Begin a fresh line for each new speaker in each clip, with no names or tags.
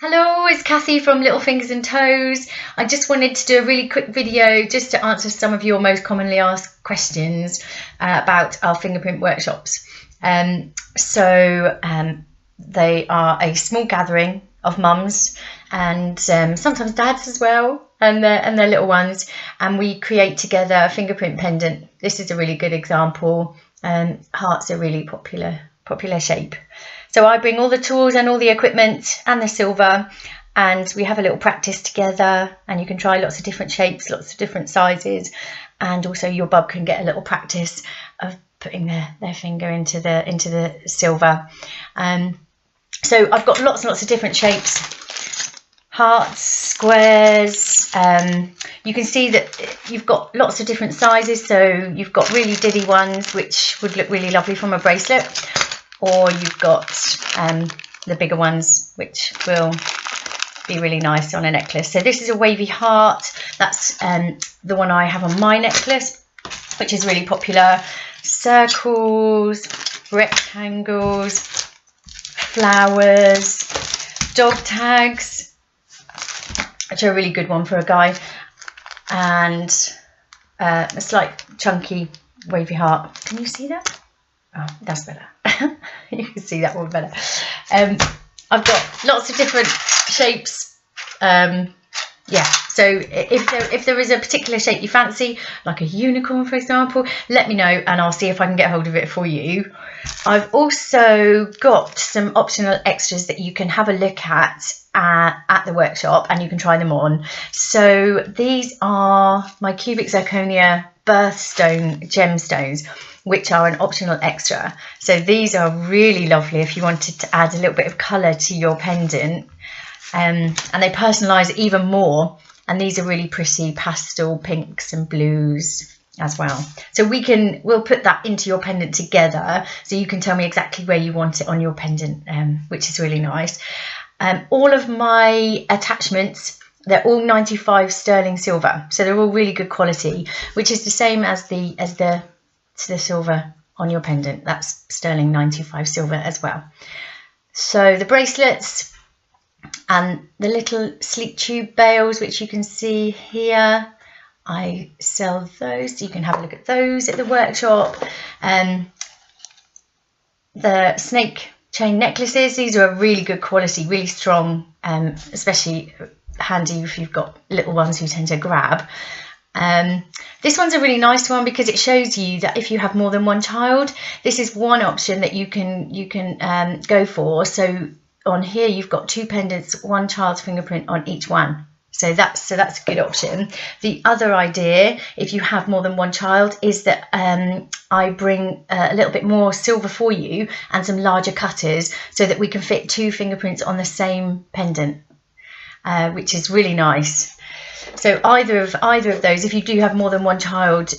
Hello, it's Cathy from Little Fingers and Toes. I just wanted to do a really quick video just to answer some of your most commonly asked questions about our fingerprint workshops. They are a small gathering of mums and sometimes dads as well, and their little ones, and we create together a fingerprint pendant. This is a really good example. Heart's a really popular shape. So I bring all the tools and all the equipment and the silver, and we have a little practice together, and you can try lots of different shapes, lots of different sizes, and also your bub can get a little practice of putting their finger into the silver. So I've got lots and lots of different shapes, hearts, squares. You can see that you've got lots of different sizes, so you've got really diddy ones which would look really lovely from a bracelet, or you've got the bigger ones which will be really nice on a necklace. So this is a wavy heart. That's the one I have on my necklace, which is really popular. Circles, rectangles, flowers, dog tags, which are a really good one for a guy, and a slight chunky wavy heart. Can you see that? Oh, that's better. You can see that one better. I've got lots of different shapes. Yeah, so if there is a particular shape you fancy, like a unicorn for example, let me know and I'll see if I can get hold of it for you. I've also got some optional extras that you can have a look at the workshop, and you can try them on. So these are my cubic zirconia birthstone gemstones, which are an optional extra. So these are really lovely if you wanted to add a little bit of colour to your pendant, and they personalise it even more. And these are really pretty pastel pinks and blues as well. So we'll put that into your pendant together, so you can tell me exactly where you want it on your pendant, which is really nice. All of my attachments, they're all 95 sterling silver, so they're all really good quality, which is the same as the silver on your pendant. That's sterling 95 silver as well. So the bracelets and the little sleek tube bails, which you can see here, I sell those, so you can have a look at those at the workshop. The snake chain necklaces, these are a really good quality, really strong, especially handy if you've got little ones who tend to grab. This one's a really nice one because it shows you that if you have more than one child, this is one option that you can go for. So on here you've got two pendants, one child's fingerprint on each one. So that's a good option. The other idea, if you have more than one child, is that I bring a little bit more silver for you and some larger cutters, so that we can fit two fingerprints on the same pendant, which is really nice. So either of those, if you do have more than one child,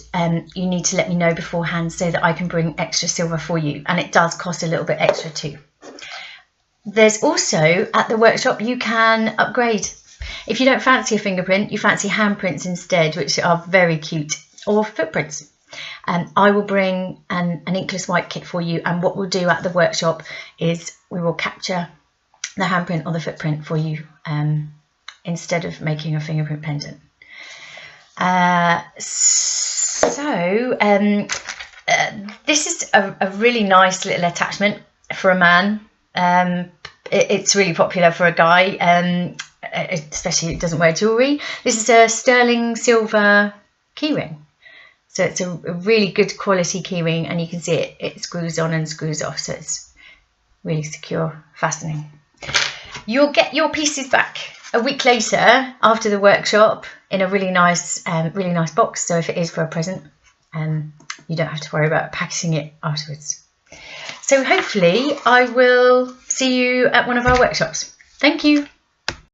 you need to let me know beforehand so that I can bring extra silver for you, and it does cost a little bit extra too. There's also, at the workshop, you can upgrade. If you don't fancy a fingerprint, you fancy handprints instead, which are very cute, or footprints. I will bring an inkless white kit for you, and what we'll do at the workshop is we will capture the handprint or the footprint for you, instead of making a fingerprint pendant. This is a really nice little attachment for a man. It's really popular for a guy, especially if he doesn't wear jewellery. This is a sterling silver keyring. So it's a really good quality keyring, and you can see it screws on and screws off, so it's really secure, fastening. You'll get your pieces back a week later after the workshop in a really nice box. So if it is for a present, you don't have to worry about packaging it afterwards. So hopefully I will see you at one of our workshops. Thank you.